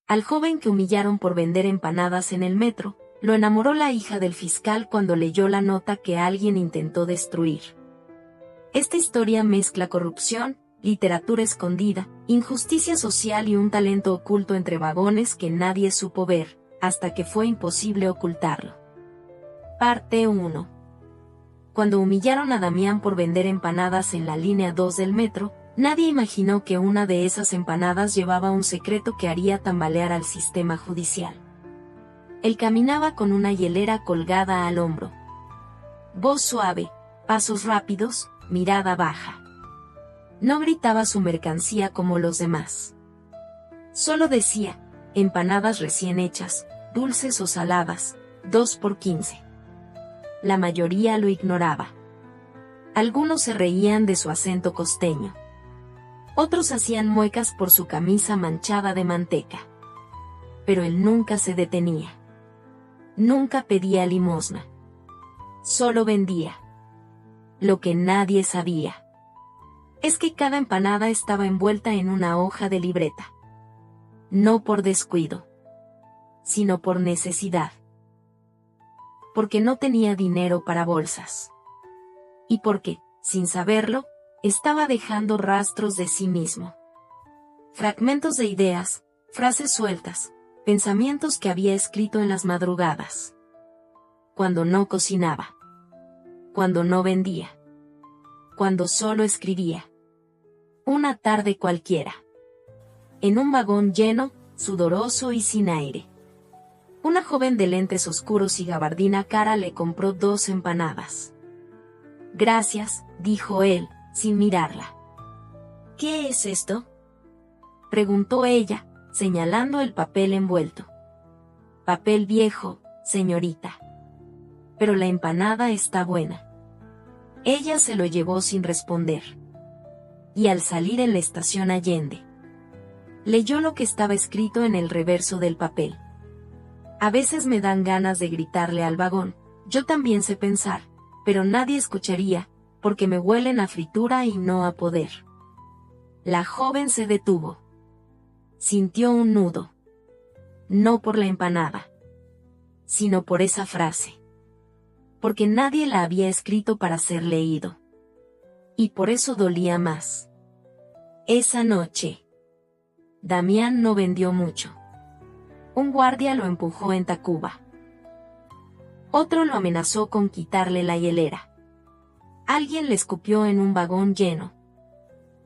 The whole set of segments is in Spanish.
Al joven que humillaron por vender empanadas en el metro, lo enamoró la hija del fiscal cuando leyó la nota que alguien intentó destruir. Esta historia mezcla corrupción, literatura escondida, injusticia social y un talento oculto entre vagones que nadie supo ver, hasta que fue imposible ocultarlo. Parte 1. Cuando humillaron a Damián por vender empanadas en la línea 2 del metro, nadie imaginó que una de esas empanadas llevaba un secreto que haría tambalear al sistema judicial. Él caminaba con una hielera colgada al hombro. Voz suave, pasos rápidos, mirada baja. No gritaba su mercancía como los demás. Solo decía, empanadas recién hechas, dulces o saladas, 2 por 15. La mayoría lo ignoraba. Algunos se reían de su acento costeño. Otros hacían muecas por su camisa manchada de manteca. Pero él nunca se detenía. Nunca pedía limosna. Solo vendía. Lo que nadie sabía es que cada empanada estaba envuelta en una hoja de libreta. No por descuido, sino por necesidad. Porque no tenía dinero para bolsas. Y porque, sin saberlo, estaba dejando rastros de sí mismo. Fragmentos de ideas, frases sueltas, pensamientos que había escrito en las madrugadas. Cuando no cocinaba. Cuando no vendía. Cuando solo escribía. Una tarde cualquiera. En un vagón lleno, sudoroso y sin aire. Una joven de lentes oscuros y gabardina cara le compró 2 empanadas. Gracias, dijo él, sin mirarla. ¿Qué es esto?, preguntó ella, señalando el papel envuelto. Papel viejo, señorita. Pero la empanada está buena. Ella se lo llevó sin responder. Y al salir en la estación Allende, leyó lo que estaba escrito en el reverso del papel. A veces me dan ganas de gritarle al vagón, yo también sé pensar, pero nadie escucharía, porque me huelen a fritura y no a poder. La joven se detuvo. Sintió un nudo. No por la empanada, sino por esa frase. Porque nadie la había escrito para ser leído. Y por eso dolía más. Esa noche, Damián no vendió mucho. Un guardia lo empujó en Tacuba. Otro lo amenazó con quitarle la hielera. Alguien le escupió en un vagón lleno.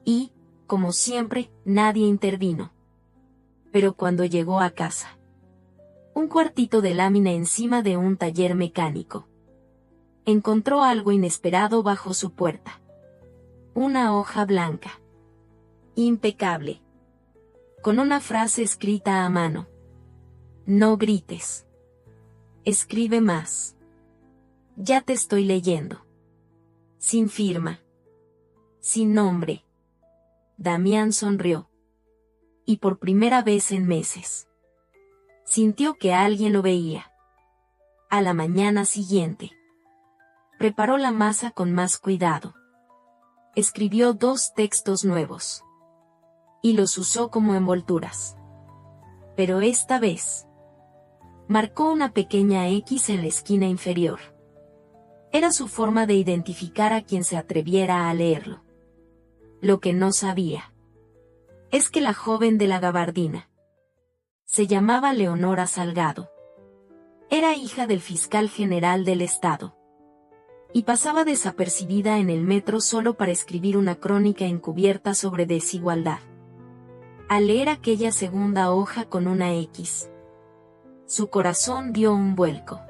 Y, como siempre, nadie intervino. Pero cuando llegó a casa, un cuartito de lámina encima de un taller mecánico, encontró algo inesperado bajo su puerta. Una hoja blanca. Impecable. Con una frase escrita a mano. No grites. Escribe más. Ya te estoy leyendo. Sin firma. Sin nombre. Damián sonrió. Y por primera vez en meses, sintió que alguien lo veía. A la mañana siguiente, preparó la masa con más cuidado. Escribió 2 textos nuevos. Y los usó como envolturas. Pero esta vez, marcó una pequeña X en la esquina inferior. Era su forma de identificar a quien se atreviera a leerlo. Lo que no sabía es que la joven de la gabardina se llamaba Leonora Salgado. Era hija del fiscal general del estado. Y pasaba desapercibida en el metro solo para escribir una crónica encubierta sobre desigualdad. Al leer aquella segunda hoja con una X, su corazón dio un vuelco.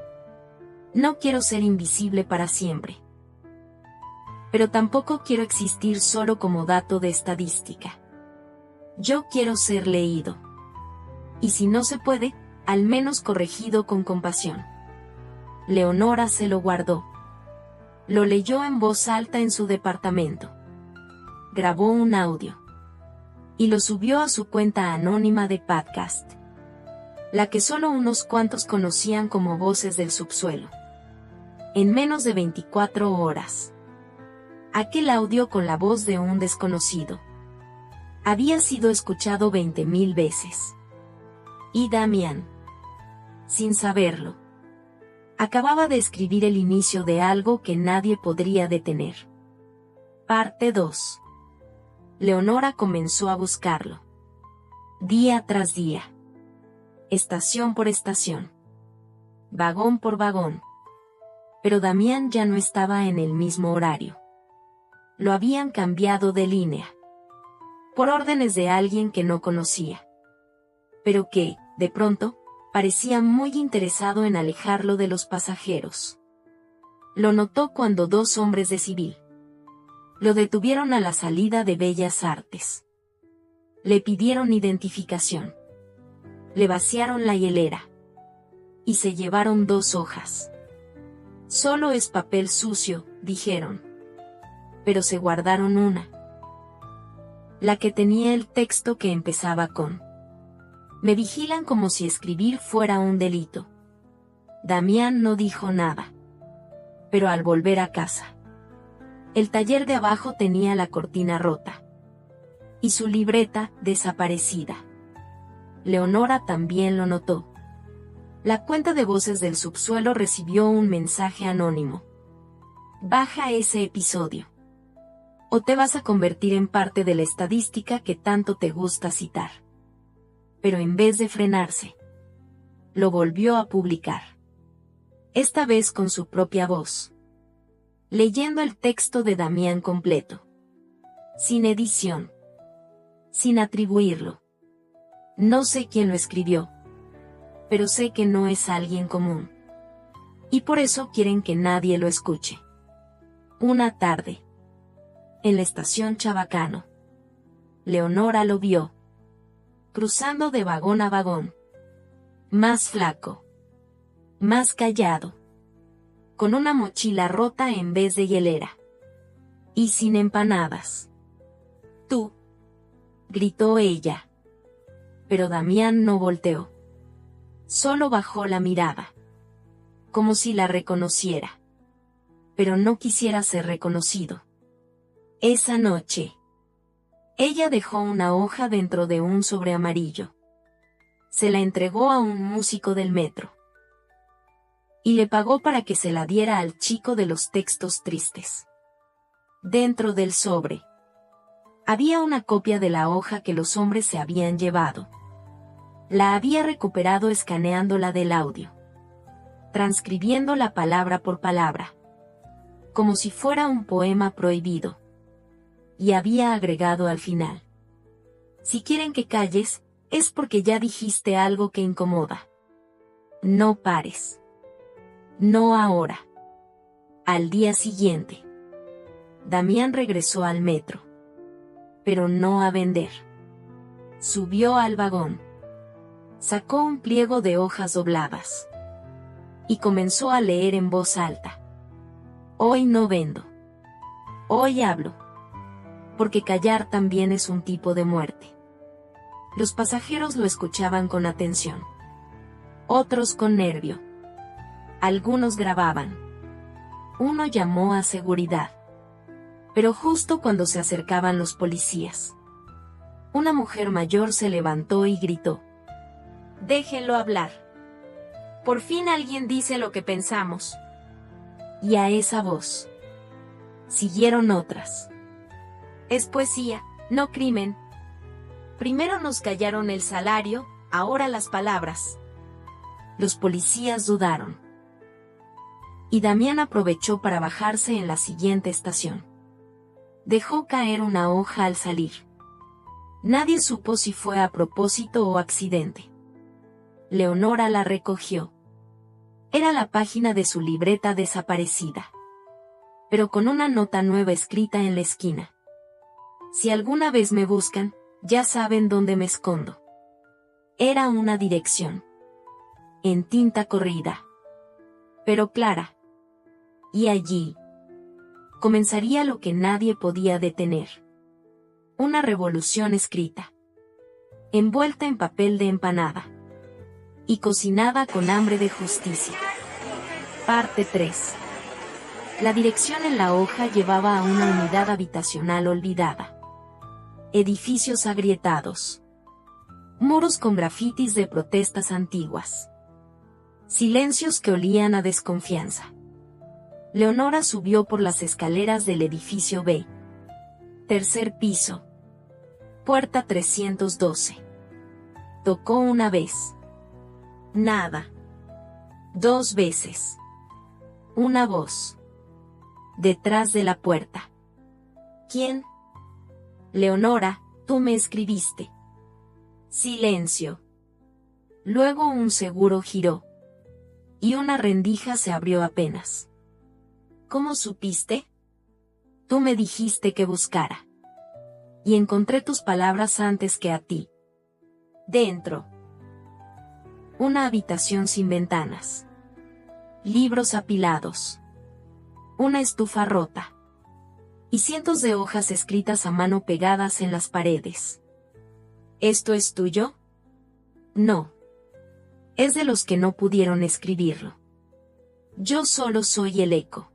No quiero ser invisible para siempre. Pero tampoco quiero existir solo como dato de estadística. Yo quiero ser leído. Y si no se puede, al menos corregido con compasión. Leonora se lo guardó. Lo leyó en voz alta en su departamento. Grabó un audio. Y lo subió a su cuenta anónima de podcast. La que solo unos cuantos conocían como Voces del Subsuelo. En menos de 24 horas. Aquel audio con la voz de un desconocido había sido escuchado 20.000 veces. Y Damián, sin saberlo, acababa de escribir el inicio de algo que nadie podría detener. Parte 2. Leonora comenzó a buscarlo. Día tras día. Estación por estación. Vagón por vagón. Pero Damián ya no estaba en el mismo horario. Lo habían cambiado de línea. Por órdenes de alguien que no conocía. Pero que, de pronto, parecía muy interesado en alejarlo de los pasajeros. Lo notó cuando dos hombres de civil lo detuvieron a la salida de Bellas Artes. Le pidieron identificación. Le vaciaron la hielera. Y se llevaron 2 hojas. Solo es papel sucio, dijeron. Pero se guardaron una. La que tenía el texto que empezaba con: me vigilan como si escribir fuera un delito. Damián no dijo nada. Pero al volver a casa, el taller de abajo tenía la cortina rota. Y su libreta desaparecida. Leonora también lo notó. La cuenta de voces del subsuelo recibió un mensaje anónimo. Baja ese episodio. O te vas a convertir en parte de la estadística que tanto te gusta citar. Pero en vez de frenarse, lo volvió a publicar. Esta vez con su propia voz. Leyendo el texto de Damián completo. Sin edición. Sin atribuirlo. No sé quién lo escribió. Pero sé que no es alguien común. Y por eso quieren que nadie lo escuche. Una tarde. En la estación Chabacano. Leonora lo vio. Cruzando de vagón a vagón. Más flaco. Más callado. Con una mochila rota en vez de hielera. Y sin empanadas. Tú. Gritó ella. Pero Damián no volteó. Solo bajó la mirada. Como si la reconociera. Pero no quisiera ser reconocido. Esa noche. Ella dejó una hoja dentro de un sobre amarillo. Se la entregó a un músico del metro. Y le pagó para que se la diera al chico de los textos tristes. Dentro del sobre había una copia de la hoja que los hombres se habían llevado. La había recuperado escaneándola del audio. Transcribiéndola palabra por palabra. Como si fuera un poema prohibido. Y había agregado al final: si quieren que calles, es porque ya dijiste algo que incomoda. No pares. No ahora. Al día siguiente, Damián regresó al metro. Pero no a vender. Subió al vagón. Sacó un pliego de hojas dobladas. Y comenzó a leer en voz alta. Hoy no vendo. Hoy hablo. Porque callar también es un tipo de muerte. Los pasajeros lo escuchaban con atención. Otros con nervio. Algunos grababan. Uno llamó a seguridad. Pero justo cuando se acercaban los policías, una mujer mayor se levantó y gritó: déjenlo hablar. Por fin alguien dice lo que pensamos. Y a esa voz siguieron otras. Es poesía, no crimen. Primero nos callaron el salario, ahora las palabras. Los policías dudaron. Y Damián aprovechó para bajarse en la siguiente estación. Dejó caer una hoja al salir. Nadie supo si fue a propósito o accidente. Leonora la recogió. Era la página de su libreta desaparecida. Pero con una nota nueva escrita en la esquina. Si alguna vez me buscan, ya saben dónde me escondo. Era una dirección. En tinta corrida. Pero clara. Y allí comenzaría lo que nadie podía detener. Una revolución escrita. Envuelta en papel de empanada. Y cocinada con hambre de justicia. Parte 3. La dirección en la hoja llevaba a una unidad habitacional olvidada. Edificios agrietados. Muros con grafitis de protestas antiguas. Silencios que olían a desconfianza. Leonora subió por las escaleras del edificio B. Tercer piso. Puerta 312. Tocó una vez. Nada. 2 veces. Una voz. Detrás de la puerta. ¿Quién? Leonora, tú me escribiste. Silencio. Luego un seguro giró. Y una rendija se abrió apenas. ¿Cómo supiste? Tú me dijiste que buscara. Y encontré tus palabras antes que a ti. Dentro. Una habitación sin ventanas. Libros apilados. Una estufa rota. Y cientos de hojas escritas a mano pegadas en las paredes. ¿Esto es tuyo? No. Es de los que no pudieron escribirlo. Yo solo soy el eco.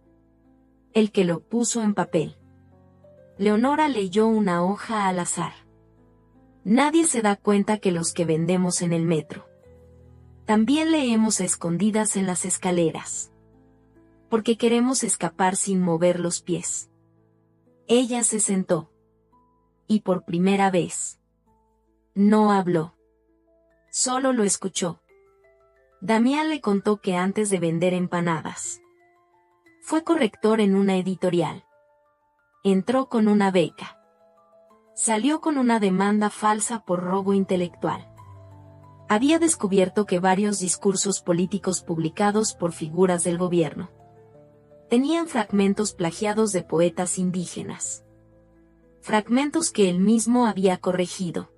El que lo puso en papel. Leonora leyó una hoja al azar. Nadie se da cuenta que los que vendemos en el metro. También leemos a escondidas en las escaleras. Porque queremos escapar sin mover los pies. Ella se sentó. Y por primera vez. No habló. Solo lo escuchó. Damián le contó que antes de vender empanadas, fue corrector en una editorial. Entró con una beca. Salió con una demanda falsa por robo intelectual. Había descubierto que varios discursos políticos publicados por figuras del gobierno tenían fragmentos plagiados de poetas indígenas. Fragmentos que él mismo había corregido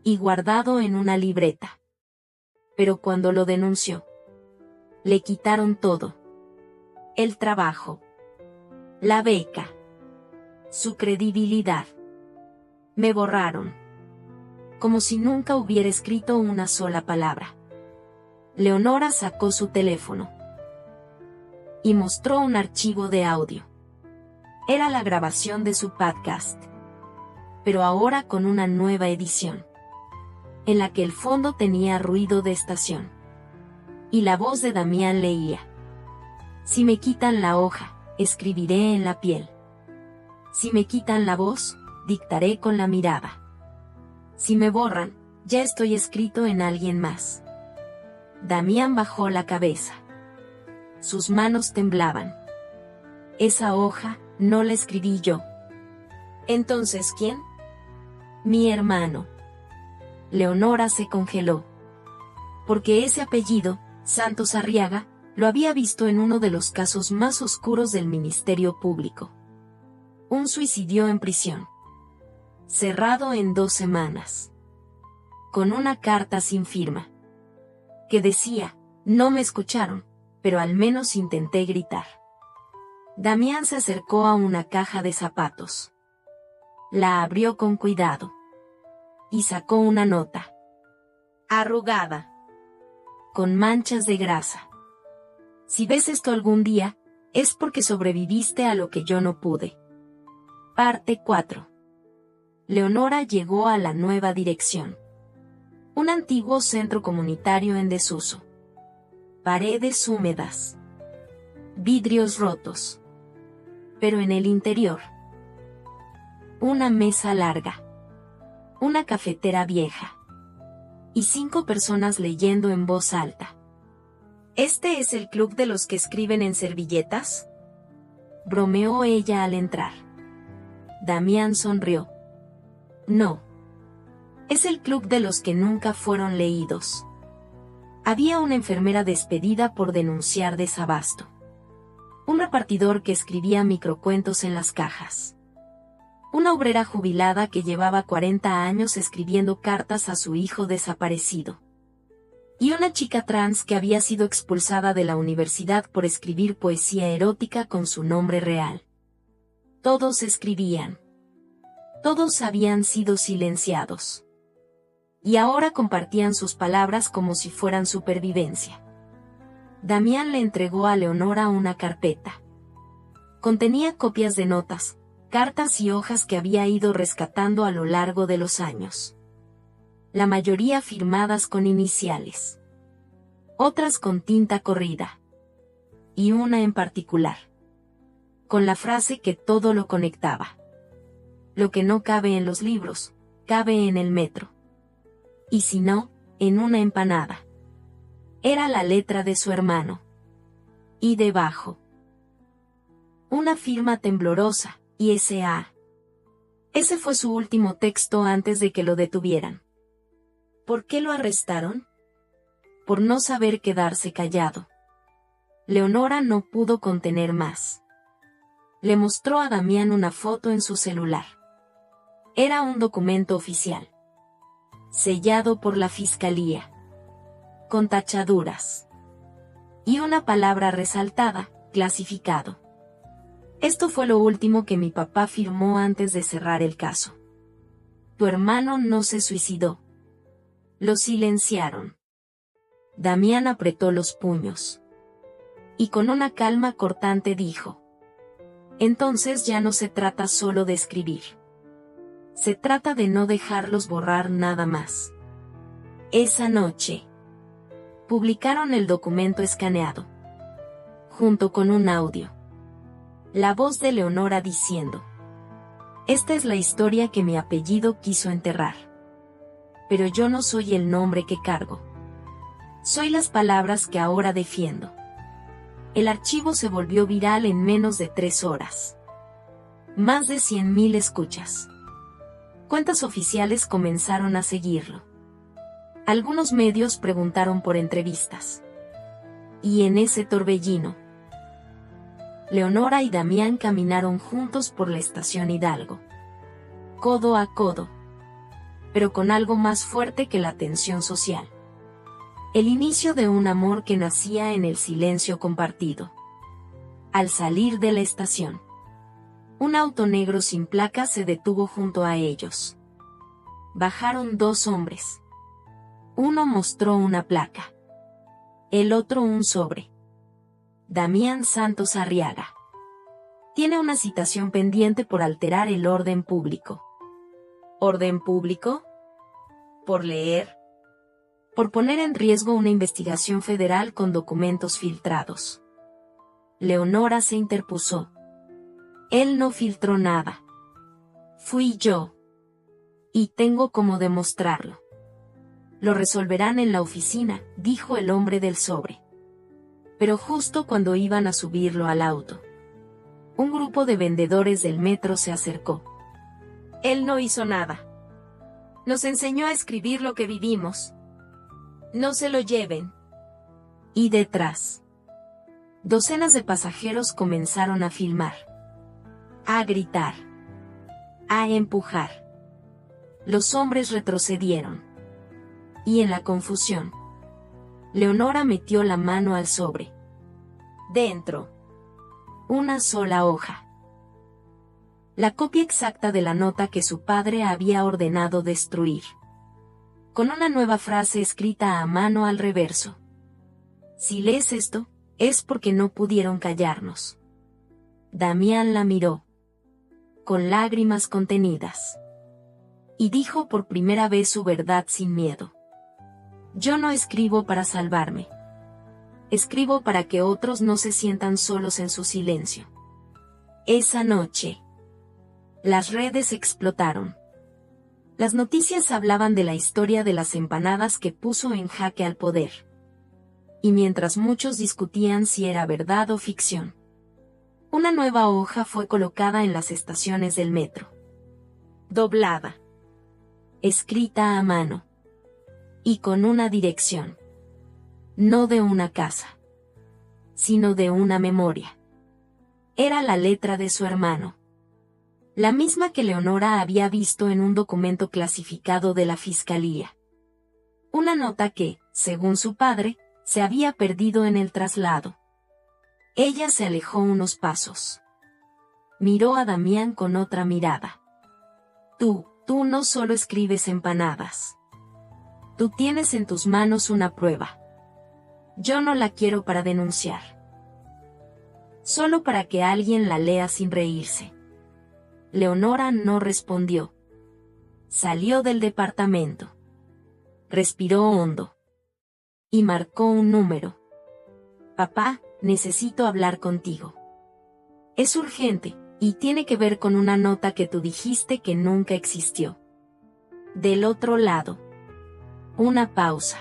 y guardado en una libreta. Pero cuando lo denunció, le quitaron todo. El trabajo, la beca, su credibilidad. Me borraron. Como si nunca hubiera escrito una sola palabra. Leonora sacó su teléfono y mostró un archivo de audio. Era la grabación de su podcast, pero ahora con una nueva edición, en la que el fondo tenía ruido de estación. Y la voz de Damián leía: si me quitan la hoja, escribiré en la piel. Si me quitan la voz, dictaré con la mirada. Si me borran, ya estoy escrito en alguien más. Damián bajó la cabeza. Sus manos temblaban. Esa hoja, no la escribí yo. ¿Entonces quién? Mi hermano. Leonora se congeló. Porque ese apellido, Santos Arriaga, lo había visto en uno de los casos más oscuros del Ministerio Público. Un suicidio en prisión. Cerrado en 2 semanas. Con una carta sin firma. Que decía: no me escucharon, pero al menos intenté gritar. Damián se acercó a una caja de zapatos. La abrió con cuidado. Y sacó una nota. Arrugada. Con manchas de grasa. Si ves esto algún día, es porque sobreviviste a lo que yo no pude. Parte 4. Leonora llegó a la nueva dirección. Un antiguo centro comunitario en desuso. Paredes húmedas. Vidrios rotos. Pero en el interior, una mesa larga. Una cafetera vieja. Y 5 personas leyendo en voz alta. ¿Este es el club de los que escriben en servilletas?, bromeó ella al entrar. Damián sonrió. No. Es el club de los que nunca fueron leídos. Había una enfermera despedida por denunciar desabasto. Un repartidor que escribía microcuentos en las cajas. Una obrera jubilada que llevaba 40 años escribiendo cartas a su hijo desaparecido. Y una chica trans que había sido expulsada de la universidad por escribir poesía erótica con su nombre real. Todos escribían. Todos habían sido silenciados. Y ahora compartían sus palabras como si fueran supervivencia. Damián le entregó a Leonora una carpeta. Contenía copias de notas, cartas y hojas que había ido rescatando a lo largo de los años. la mayoría firmadas con iniciales, otras con tinta corrida, y una en particular, con la frase que todo lo conectaba. Lo que no cabe en los libros, cabe en el metro. Y si no, en una empanada. Era la letra de su hermano. Y debajo, una firma temblorosa, y S.A. Ese fue su último texto antes de que lo detuvieran. ¿Por qué lo arrestaron? Por no saber quedarse callado. Leonora no pudo contener más. Le mostró a Damián una foto en su celular. Era un documento oficial, sellado por la fiscalía, con tachaduras, y una palabra resaltada, clasificado. Esto fue lo último que mi papá firmó antes de cerrar el caso. Tu hermano no se suicidó. Lo silenciaron. Damián apretó los puños. Y con una calma cortante dijo: entonces ya no se trata solo de escribir. Se trata de no dejarlos borrar nada más. Esa noche, publicaron el documento escaneado, junto con un audio. La voz de Leonora diciendo: esta es la historia que mi apellido quiso enterrar. Pero yo no soy el nombre que cargo. Soy las palabras que ahora defiendo. El archivo se volvió viral en menos de 3 horas. Más de 100.000 escuchas. Cuentas oficiales comenzaron a seguirlo. Algunos medios preguntaron por entrevistas. Y en ese torbellino, Leonora y Damián caminaron juntos por la estación Hidalgo. Codo a codo. Pero con algo más fuerte que la tensión social. El inicio de un amor que nacía en el silencio compartido. Al salir de la estación, un auto negro sin placa se detuvo junto a ellos. Bajaron 2 hombres. Uno mostró una placa. El otro un sobre. Damián Santos Arriaga. Tiene una citación pendiente por alterar el orden público. ¿Orden público? ¿Por leer? Por poner en riesgo una investigación federal con documentos filtrados. Leonora se interpuso. Él no filtró nada. Fui yo. Y tengo cómo demostrarlo. Lo resolverán en la oficina, dijo el hombre del sobre. Pero justo cuando iban a subirlo al auto, un grupo de vendedores del metro se acercó. Él no hizo nada. Nos enseñó a escribir lo que vivimos. No se lo lleven. Y detrás, docenas de pasajeros comenzaron a filmar, a gritar, a empujar. Los hombres retrocedieron. Y en la confusión, Leonora metió la mano al sobre. Dentro, una sola hoja. La copia exacta de la nota que su padre había ordenado destruir. Con una nueva frase escrita a mano al reverso. Si lees esto, es porque no pudieron callarnos. Damián la miró, con lágrimas contenidas. Y dijo por primera vez su verdad sin miedo. Yo no escribo para salvarme. Escribo para que otros no se sientan solos en su silencio. Esa noche, las redes explotaron. Las noticias hablaban de la historia de las empanadas que puso en jaque al poder. Y mientras muchos discutían si era verdad o ficción, una nueva hoja fue colocada en las estaciones del metro. Doblada. Escrita a mano. Y con una dirección. No de una casa, sino de una memoria. Era la letra de su hermano. La misma que Leonora había visto en un documento clasificado de la fiscalía. Una nota que, según su padre, se había perdido en el traslado. Ella se alejó unos pasos. Miró a Damián con otra mirada. Tú no solo escribes empanadas. Tú tienes en tus manos una prueba. Yo no la quiero para denunciar. Solo para que alguien la lea sin reírse. Leonora no respondió. Salió del departamento. respiró hondo. Y marcó un número. Papá, necesito hablar contigo. Es urgente, y tiene que ver con una nota que tú dijiste que nunca existió. Del otro lado. Una pausa.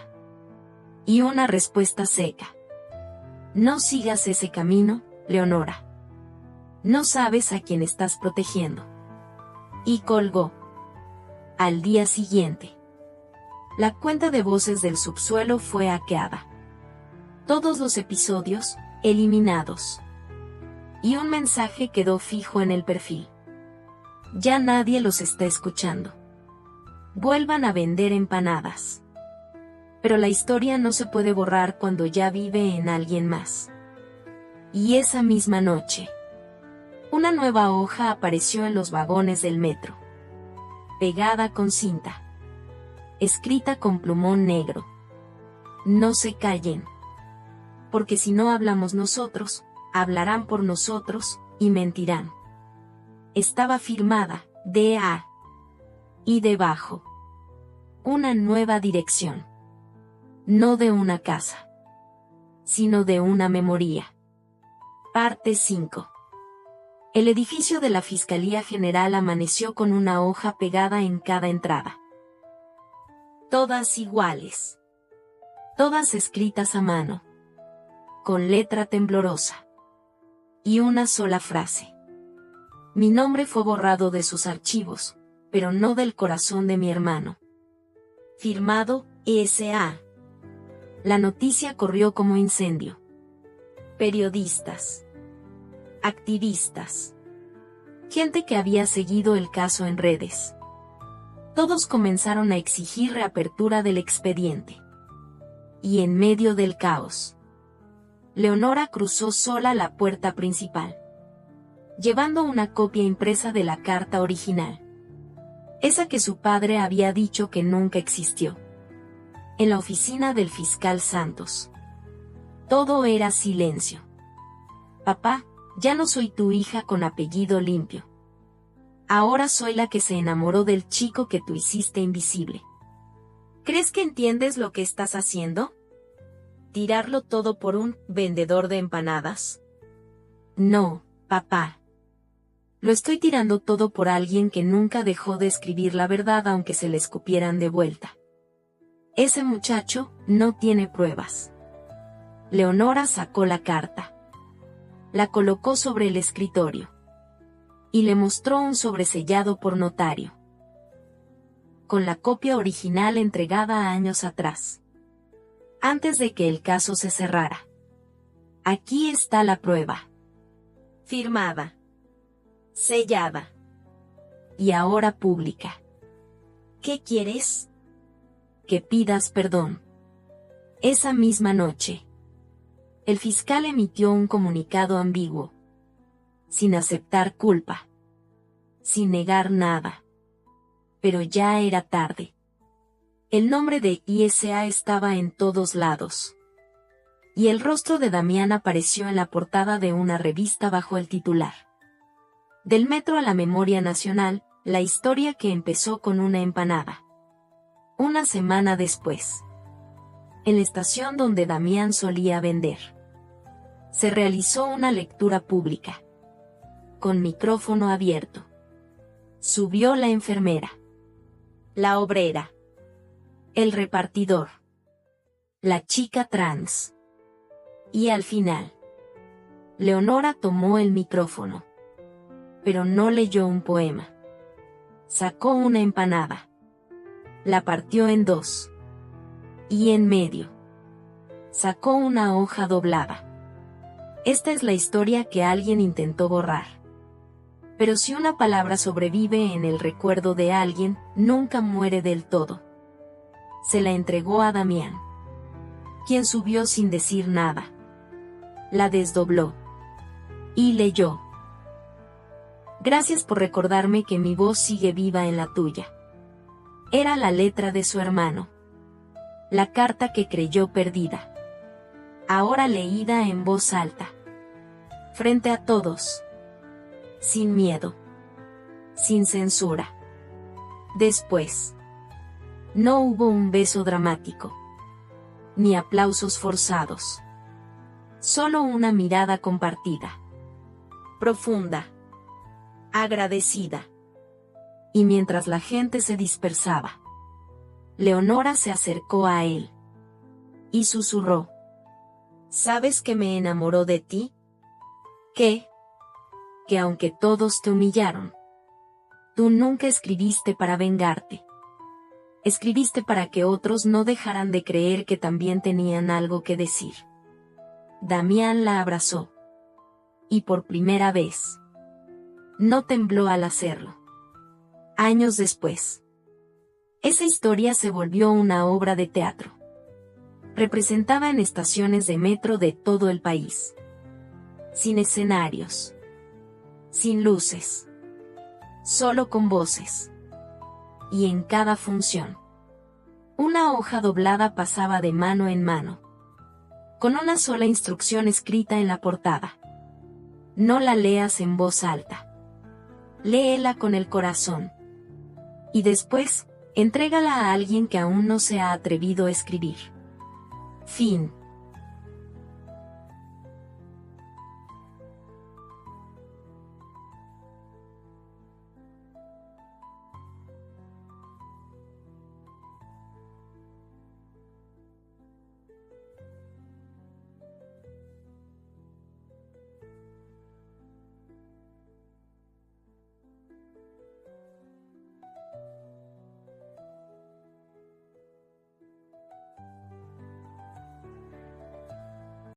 Y una respuesta seca. No sigas ese camino, Leonora. No sabes a quién estás protegiendo. Y colgó. Al día siguiente. La cuenta de voces del subsuelo fue hackeada. Todos los episodios, eliminados. Y un mensaje quedó fijo en el perfil. Ya nadie los está escuchando. Vuelvan a vender empanadas. Pero la historia no se puede borrar cuando ya vive en alguien más. Y esa misma noche, una nueva hoja apareció en los vagones del metro. Pegada con cinta. Escrita con plumón negro. No se callen. Porque si no hablamos nosotros, hablarán por nosotros, y mentirán. Estaba firmada, D.A. Y debajo. Una nueva dirección. No de una casa. Sino de una memoria. Parte 5. El edificio de la Fiscalía General amaneció con una hoja pegada en cada entrada. Todas iguales. Todas escritas a mano. Con letra temblorosa. Y una sola frase. Mi nombre fue borrado de sus archivos, pero no del corazón de mi hermano. Firmado, S.A. La noticia corrió como incendio. Periodistas. Activistas. Gente que había seguido el caso en redes. Todos comenzaron a exigir reapertura del expediente. Y en medio del caos, Leonora cruzó sola la puerta principal, llevando una copia impresa de la carta original. Esa que su padre había dicho que nunca existió. En la oficina del fiscal Santos. Todo era silencio. Papá, ya no soy tu hija con apellido limpio. Ahora soy la que se enamoró del chico que tú hiciste invisible. ¿Crees que entiendes lo que estás haciendo? ¿Tirarlo todo por un vendedor de empanadas? No, papá. Lo estoy tirando todo por alguien que nunca dejó de escribir la verdad aunque se le escupieran de vuelta. Ese muchacho no tiene pruebas. Leonora sacó la carta. La colocó sobre el escritorio. Y le mostró un sobresellado por notario. Con la copia original entregada años atrás. Antes de que el caso se cerrara. Aquí está la prueba. Firmada. Sellada. Y ahora pública. ¿Qué quieres? Que pidas perdón. Esa misma noche, el fiscal emitió un comunicado ambiguo. Sin aceptar culpa. Sin negar nada. Pero ya era tarde. El nombre de ISA estaba en todos lados. Y el rostro de Damián apareció en la portada de una revista bajo el titular. Del metro a la memoria nacional, la historia que empezó con una empanada. Una semana después. En la estación donde Damián solía vender. Se realizó una lectura pública. Con micrófono abierto. Subió la enfermera. La obrera. El repartidor. La chica trans. Y al final, Leonora tomó el micrófono. Pero no leyó un poema. Sacó una empanada. La partió en dos. Y en medio. Sacó una hoja doblada. Esta es la historia que alguien intentó borrar. Pero si una palabra sobrevive en el recuerdo de alguien, nunca muere del todo. Se la entregó a Damián, quien subió sin decir nada. La desdobló. Y leyó. Gracias por recordarme que mi voz sigue viva en la tuya. Era la letra de su hermano. La carta que creyó perdida. Ahora leída en voz alta. Frente a todos. Sin miedo. Sin censura. Después. No hubo un beso dramático, ni aplausos forzados. Solo una mirada compartida, profunda, agradecida. Y mientras la gente se dispersaba, Leonora se acercó a él y susurró: ¿Sabes que me enamoró de ti? ¿Qué? Que aunque todos te humillaron, tú nunca escribiste para vengarte. Escribiste para que otros no dejaran de creer que también tenían algo que decir. Damián la abrazó. Y por primera vez, no tembló al hacerlo. Años después, esa historia se volvió una obra de teatro. Representaba en estaciones de metro de todo el país. Sin escenarios. Sin luces. Solo con voces. Y en cada función, una hoja doblada pasaba de mano en mano, con una sola instrucción escrita en la portada: no la leas en voz alta. Léela con el corazón. Y después, entrégala a alguien que aún no se ha atrevido a escribir. Fin.